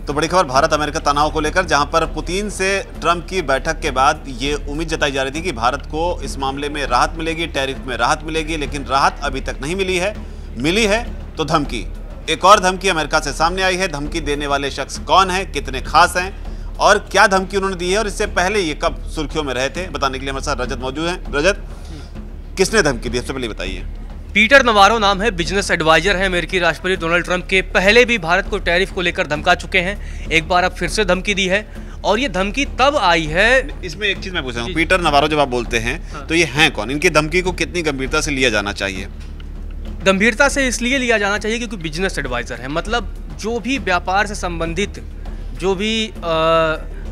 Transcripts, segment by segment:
तो बड़ी खबर भारत अमेरिका तनाव को लेकर, जहां पर पुतिन से ट्रंप की बैठक के बाद ये उम्मीद जताई जा रही थी कि भारत को इस मामले में राहत मिलेगी, टैरिफ में राहत मिलेगी, लेकिन राहत अभी तक नहीं मिली है। मिली है तो धमकी, एक और धमकी अमेरिका से सामने आई है। धमकी देने वाले शख्स कौन है, कितने खास हैं और क्या धमकी उन्होंने दी है, और इससे पहले ये कब सुर्खियों में रहे थे, बताने के लिए हमारे साथ रजत मौजूद हैं। रजत, किसने धमकी दी, सबसे पहले बताइए। पीटर नवारो नाम है, बिजनेस एडवाइजर है अमेरिकी राष्ट्रपति डोनाल्ड ट्रंप के। पहले भी भारत को टैरिफ को लेकर धमका चुके हैं, एक बार अब फिर से धमकी दी है। और ये धमकी तब आई है, इसमें एक चीज मैं पूछ रहा हूँ, पीटर नवारो जब आप बोलते हैं तो ये हैं कौन, इनकी धमकी को कितनी गंभीरता से लिया जाना चाहिए? गंभीरता से इसलिए लिया जाना चाहिए क्योंकि बिजनेस एडवाइजर है, मतलब जो भी व्यापार से संबंधित जो भी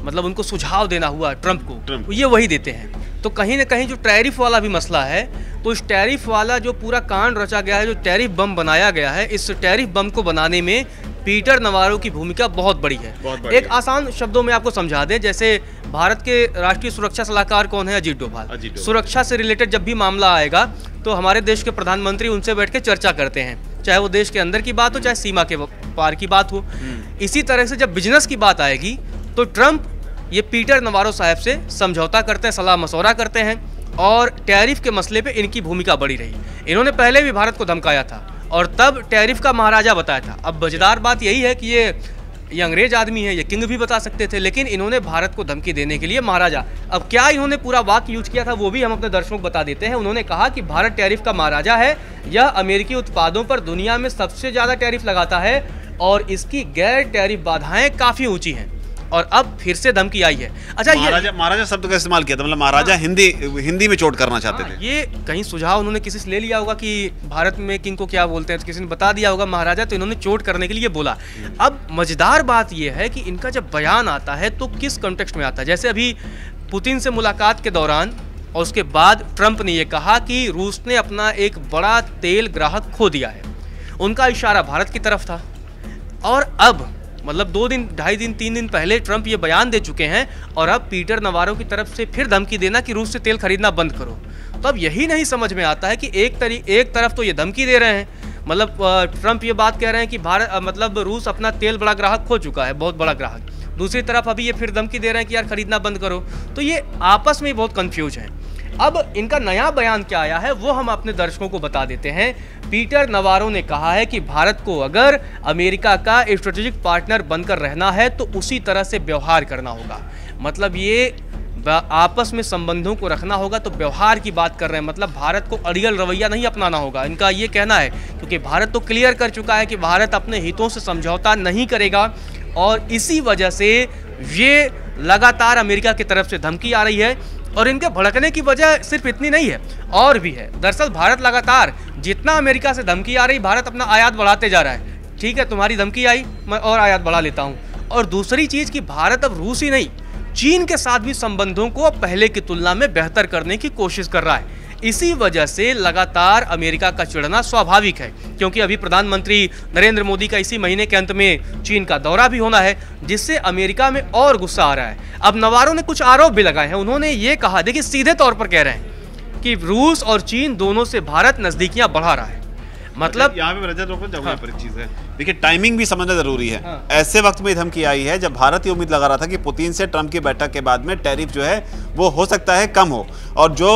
मतलब उनको सुझाव देना हुआ ट्रंप को, ये वही देते हैं। तो कहीं ना कहीं जो टैरिफ वाला भी मसला है, तो इस टैरिफ वाला जो पूरा कांड रचा गया है, जो टैरिफ बम बनाया गया है, इस टैरिफ बम को बनाने में पीटर नवारो की भूमिका बहुत बड़ी है। एक आसान शब्दों में आपको समझा दें, जैसे भारत के राष्ट्रीय सुरक्षा सलाहकार कौन है? अजीत डोभाल। सुरक्षा से रिलेटेड जब भी मामला आएगा तो हमारे देश के प्रधानमंत्री उनसे बैठ के चर्चा करते हैं, चाहे वो देश के अंदर की बात हो, चाहे सीमा के पार की बात हो। इसी तरह से जब बिजनेस की बात आएगी तो ट्रंप ये पीटर नवारो साहब से समझौता करते हैं, सलाह मशवरा करते हैं, और टैरिफ के मसले पे इनकी भूमिका बड़ी रही। इन्होंने पहले भी भारत को धमकाया था और तब टैरिफ का महाराजा बताया था। अब मजेदार बात यही है कि ये अंग्रेज आदमी है, ये किंग भी बता सकते थे, लेकिन इन्होंने भारत को धमकी देने के लिए महाराजा। अब क्या इन्होंने पूरा वाक्य यूज किया था वो भी हम अपने दर्शकों को बता देते हैं। उन्होंने कहा कि भारत टैरिफ का महाराजा है, यह अमेरिकी उत्पादों पर दुनिया में सबसे ज़्यादा टैरिफ लगाता है और इसकी गैर टैरिफ बाधाएं काफ़ी ऊँची हैं। और अब फिर से धमकी आई है। अच्छा, महाराजा शब्द का इस्तेमाल किया था, मतलब महाराजा हिंदी में चोट करना चाहते थे। ये कहीं सुझाव उन्होंने किसी से ले लिया होगा कि भारत में किंग को क्या बोलते हैं, तो किसी ने बता दिया होगा महाराजा, तो इन्होंने चोट करने के लिए बोला। अब मजेदार बात यह है कि इनका जब बयान आता है तो किस कॉन्टेक्स्ट में आता है। जैसे अभी पुतिन से मुलाकात के दौरान और उसके बाद ट्रंप ने यह कहा कि रूस ने अपना एक बड़ा तेल ग्राहक खो दिया है। उनका इशारा भारत की तरफ था। और अब मतलब 2 दिन, 2.5 दिन, 3 दिन पहले ट्रंप ये बयान दे चुके हैं और अब पीटर नवारो की तरफ से फिर धमकी देना कि रूस से तेल खरीदना बंद करो। तो अब यही नहीं समझ में आता है कि एक तरफ तो ये धमकी दे रहे हैं, मतलब ट्रंप ये बात कह रहे हैं कि भारत मतलब रूस अपना तेल बड़ा ग्राहक खो चुका है, बहुत बड़ा ग्राहक। दूसरी तरफ अभी ये फिर धमकी दे रहे हैं कि यार खरीदना बंद करो। तो ये आपस में बहुत कन्फ्यूज हैं। अब इनका नया बयान क्या आया है वो हम अपने दर्शकों को बता देते हैं। पीटर नवारो ने कहा है कि भारत को अगर अमेरिका का स्ट्रेटेजिक पार्टनर बनकर रहना है तो उसी तरह से व्यवहार करना होगा। मतलब ये आपस में संबंधों को रखना होगा, तो व्यवहार की बात कर रहे हैं, मतलब भारत को अड़ियल रवैया नहीं अपनाना होगा, इनका ये कहना है। क्योंकि भारत तो क्लियर कर चुका है कि भारत अपने हितों से समझौता नहीं करेगा और इसी वजह से ये लगातार अमेरिका की तरफ से धमकी आ रही है। और इनके भड़कने की वजह सिर्फ इतनी नहीं है, और भी है। दरअसल भारत लगातार जितना अमेरिका से धमकी आ रही, भारत अपना आयात बढ़ाते जा रहा है। ठीक है, तुम्हारी धमकी आई, मैं और आयात बढ़ा लेता हूँ। और दूसरी चीज़ कि भारत अब रूस ही नहीं, चीन के साथ भी संबंधों को पहले की तुलना में बेहतर करने की कोशिश कर रहा है। इसी वजह से लगातार अमेरिका का चिढ़ना स्वाभाविक है, क्योंकि अभी प्रधानमंत्री नरेंद्र मोदी का इसी महीने के अंत में चीन का दौरा भी होना है, जिससे अमेरिका में और गुस्सा आ रहा है। अब नवारो ने कुछ आरोप भी लगाए हैं। उन्होंने ये कहा, देखिए सीधे तौर पर कह रहे हैं कि रूस और चीन दोनों से भारत नजदीकियां बढ़ा रहा है। मतलब यहाँ पे रजत रोक जाऊंगा, पर एक चीज है, देखिए टाइमिंग भी समझना जरूरी है। ऐसे वक्त में धमकी आई है जब भारत ये उम्मीद लगा रहा था कि पुतिन से ट्रंप की बैठक के बाद में टैरिफ जो है वो हो सकता है कम हो, और जो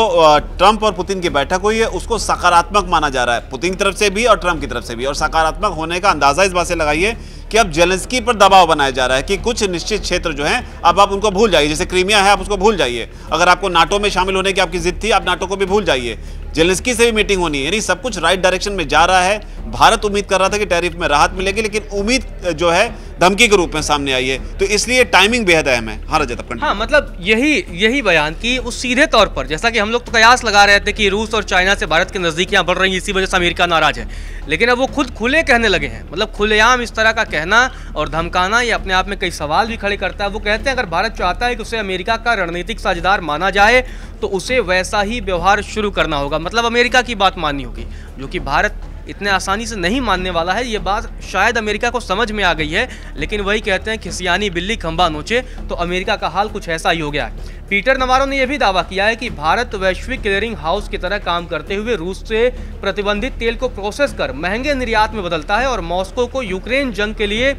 ट्रंप और पुतिन की बैठक हुई है उसको सकारात्मक माना जा रहा है, पुतिन की तरफ से भी और ट्रंप की तरफ से भी। और सकारात्मक होने का अंदाजा इस बात से लगाइए कि अब जेलेंस्की पर दबाव बनाया जा रहा है कि कुछ निश्चित क्षेत्र जो हैं अब आप उनको भूल जाइए, जैसे क्रीमिया है आप उसको भूल जाइए। अगर आपको नाटो में शामिल होने की आपकी जिद थी, आप नाटो को भी भूल जाइए। जेलेंस्की से भी मीटिंग होनी है, यानी सब कुछ राइट डायरेक्शन में जा रहा है। भारत उम्मीद कर रहा था कि टैरिफ में राहत मिलेगी, लेकिन उम्मीद जो है धमकी के रूप में सामने आई है, तो इसलिए टाइमिंग बेहद अहम है। हाँ रजत, हाँ, मतलब यही बयान की उस सीधे तौर पर, जैसा कि हम लोग तो कयास लगा रहे थे कि रूस और चाइना से भारत की नजदीकियां बढ़ रही हैं, इसी वजह से अमेरिका नाराज है, लेकिन अब वो खुद खुले कहने लगे हैं। मतलब खुलेआम इस तरह का कहना और धमकाना ये अपने आप में कई सवाल भी खड़े करता है। वो कहते हैं अगर भारत चाहता है कि उसे अमेरिका का रणनीतिक साझेदार माना जाए तो उसे वैसा ही व्यवहार शुरू करना होगा, मतलब अमेरिका की बात माननी होगी, जो कि भारत इतने आसानी से नहीं मानने वाला है। ये बात शायद अमेरिका को समझ में आ गई है, लेकिन वही कहते हैं खिसियानी बिल्ली खंबा नोचे, तो अमेरिका का हाल कुछ ऐसा ही हो गया है। पीटर नवारो ने यह भी दावा किया है कि भारत वैश्विक क्लियरिंग हाउस की तरह काम करते हुए रूस से प्रतिबंधित तेल को प्रोसेस कर महंगे निर्यात में बदलता है और मॉस्को को यूक्रेन जंग के लिए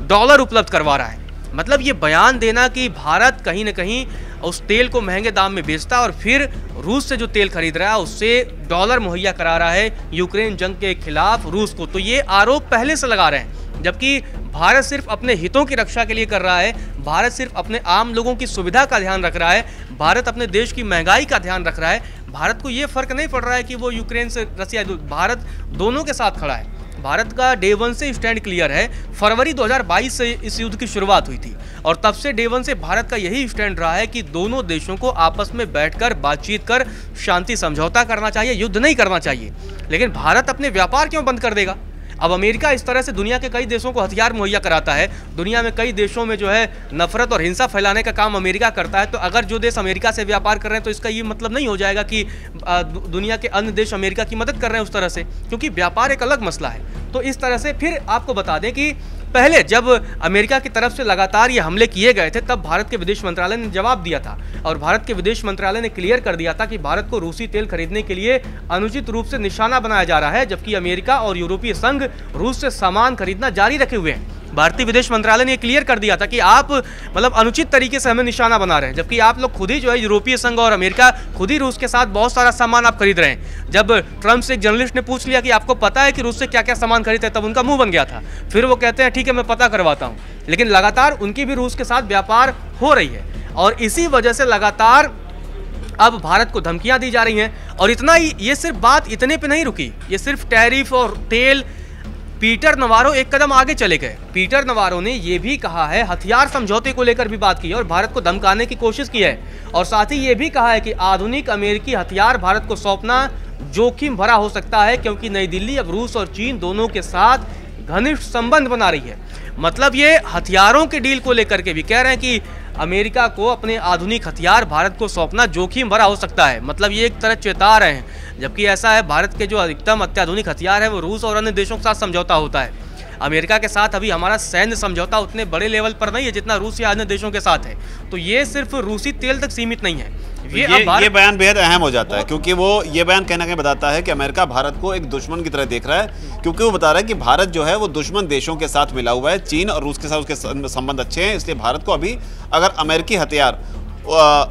डॉलर उपलब्ध करवा रहा है। मतलब ये बयान देना कि भारत कहीं ना कहीं उस तेल को महंगे दाम में बेचता है और फिर रूस से जो तेल खरीद रहा है उससे डॉलर मुहैया करा रहा है यूक्रेन जंग के खिलाफ रूस को, तो ये आरोप पहले से लगा रहे हैं। जबकि भारत सिर्फ अपने हितों की रक्षा के लिए कर रहा है, भारत सिर्फ अपने आम लोगों की सुविधा का ध्यान रख रहा है, भारत अपने देश की महंगाई का ध्यान रख रहा है। भारत को ये फर्क नहीं पड़ रहा है कि वो यूक्रेन से रसिया, भारत दोनों के साथ खड़ा है। भारत का डे वन से स्टैंड क्लियर है। फरवरी 2022 से इस युद्ध की शुरुआत हुई थी और तब से डे वन से भारत का यही स्टैंड रहा है कि दोनों देशों को आपस में बैठकर बातचीत कर शांति समझौता करना चाहिए, युद्ध नहीं करना चाहिए। लेकिन भारत अपने व्यापार क्यों बंद कर देगा? अब अमेरिका इस तरह से दुनिया के कई देशों को हथियार मुहैया कराता है, दुनिया में कई देशों में जो है नफरत और हिंसा फैलाने का काम अमेरिका करता है, तो अगर जो देश अमेरिका से व्यापार कर रहे हैं तो इसका ये मतलब नहीं हो जाएगा कि दुनिया के अन्य देश अमेरिका की मदद कर रहे हैं उस तरह से, क्योंकि व्यापार एक अलग मसला है। तो इस तरह से फिर आपको बता दें कि पहले जब अमेरिका की तरफ से लगातार ये हमले किए गए थे तब भारत के विदेश मंत्रालय ने जवाब दिया था और भारत के विदेश मंत्रालय ने क्लियर कर दिया था कि भारत को रूसी तेल खरीदने के लिए अनुचित रूप से निशाना बनाया जा रहा है, जबकि अमेरिका और यूरोपीय संघ रूस से सामान खरीदना जारी रखे हुए हैं। भारतीय विदेश मंत्रालय ने क्लियर कर दिया था कि आप मतलब अनुचित तरीके से हमें निशाना बना रहे हैं, जबकि आप लोग खुद ही जो है यूरोपीय संघ और अमेरिका खुद ही रूस के साथ बहुत सारा सामान आप खरीद रहे हैं। जब ट्रम्प से एक जर्नलिस्ट ने पूछ लिया कि आपको पता है कि रूस से क्या क्या सामान खरीदते हैं, तब उनका मुंह बन गया था। फिर वो कहते हैं ठीक है मैं पता करवाता हूँ, लेकिन लगातार उनकी भी रूस के साथ व्यापार हो रही है और इसी वजह से लगातार अब भारत को धमकियां दी जा रही हैं। और इतना ही, ये सिर्फ बात इतने पे नहीं रुकी, ये सिर्फ टैरिफ और तेल। पीटर नवारो एक कदम आगे चले गए। पीटर नवारो ने यह भी कहा है, हथियार समझौते को लेकर भी बात की है और भारत को धमकाने की कोशिश की है और साथ ही ये भी कहा है कि आधुनिक अमेरिकी हथियार भारत को सौंपना जोखिम भरा हो सकता है, क्योंकि नई दिल्ली अब रूस और चीन दोनों के साथ घनिष्ठ संबंध बना रही है। मतलब ये हथियारों के डील को लेकर के भी कह रहे हैं कि अमेरिका को अपने आधुनिक हथियार भारत को सौंपना जोखिम भरा हो सकता है। मतलब ये एक तरह चेता रहे हैं, जबकि ऐसा है भारत के जो अधिकतम अत्याधुनिक हथियार है वो रूस और अन्य देशों के साथ समझौता होता है। अमेरिका के साथ अभी हमारा सैन्य समझौता उतने बड़े लेवल पर नहीं है जितना रूस या अन्य देशों के साथ है। तो ये सिर्फ रूसी तेल तक सीमित नहीं है। ये बयान बेहद अहम हो जाता है, क्योंकि वो ये बयान कहना कहीं बताता है कि अमेरिका भारत को एक दुश्मन की तरह देख रहा है, क्योंकि वो बता रहा है कि भारत जो है वो दुश्मन देशों के साथ मिला हुआ है। चीन और रूस के साथ उसके संबंध अच्छे हैं, इसलिए भारत को अभी अगर अमेरिकी हथियार,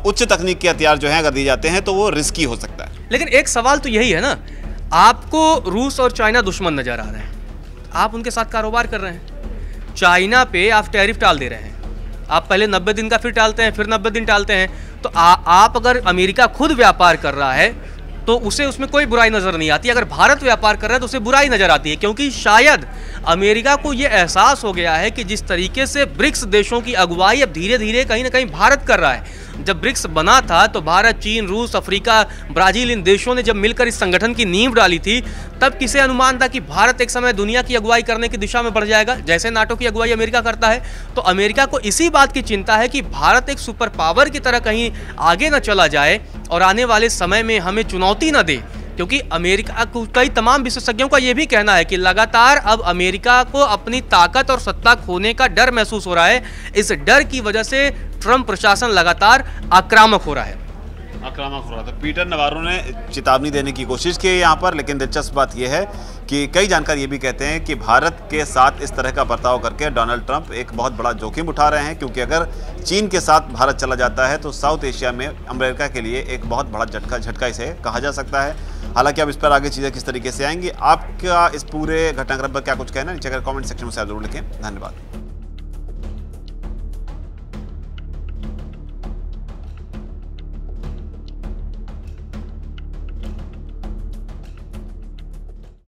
उच्च तकनीक के हथियार जो है अगर दिए जाते हैं तो वो रिस्की हो सकता है। लेकिन एक सवाल तो यही है ना, आपको रूस और चाइना दुश्मन नजर आ रहे हैं, आप उनके साथ कारोबार कर रहे हैं, चाइना पे आप टैरिफ डाल दे रहे हैं, आप पहले 90 दिन का फिर टालते हैं, फिर 90 दिन टालते हैं। तो आप अगर अमेरिका खुद व्यापार कर रहा है तो उसे उसमें कोई बुराई नज़र नहीं आती, अगर भारत व्यापार कर रहा है तो उसे बुराई नज़र आती है, क्योंकि शायद अमेरिका को ये एहसास हो गया है कि जिस तरीके से ब्रिक्स देशों की अगुवाई अब धीरे धीरे कहीं ना कहीं भारत कर रहा है। जब ब्रिक्स बना था तो भारत, चीन, रूस, अफ्रीका, ब्राज़ील, इन देशों ने जब मिलकर इस संगठन की नींव डाली थी, तब किसे अनुमान था कि भारत एक समय दुनिया की अगुवाई करने की दिशा में बढ़ जाएगा, जैसे नाटो की अगुवाई अमेरिका करता है। तो अमेरिका को इसी बात की चिंता है कि भारत एक सुपर पावर की तरह कहीं आगे न चला जाए और आने वाले समय में हमें चुनौती न दे, क्योंकि अमेरिका, कई तमाम विशेषज्ञों का यह भी कहना है कि लगातार अब अमेरिका को अपनी ताकत और सत्ता खोने का डर महसूस हो रहा है। इस डर की वजह से ट्रंप प्रशासन लगातार आक्रामक हो रहा है। तो पीटर नवारो ने चेतावनी देने की कोशिश की है यहाँ पर, लेकिन दिलचस्प बात यह है कि कई जानकार ये भी कहते हैं कि भारत के साथ इस तरह का बर्ताव करके डोनाल्ड ट्रंप एक बहुत बड़ा जोखिम उठा रहे हैं, क्योंकि अगर चीन के साथ भारत चला जाता है तो साउथ एशिया में अमेरिका के लिए एक बहुत बड़ा झटका इसे कहा जा सकता है। हालांकि अब इस पर आगे चीज़ें किस तरीके से आएंगी, आपका इस पूरे घटनाक्रम पर क्या कुछ कहना है, नीचे अगर कमेंट सेक्शन में जरूर लिखें। धन्यवाद।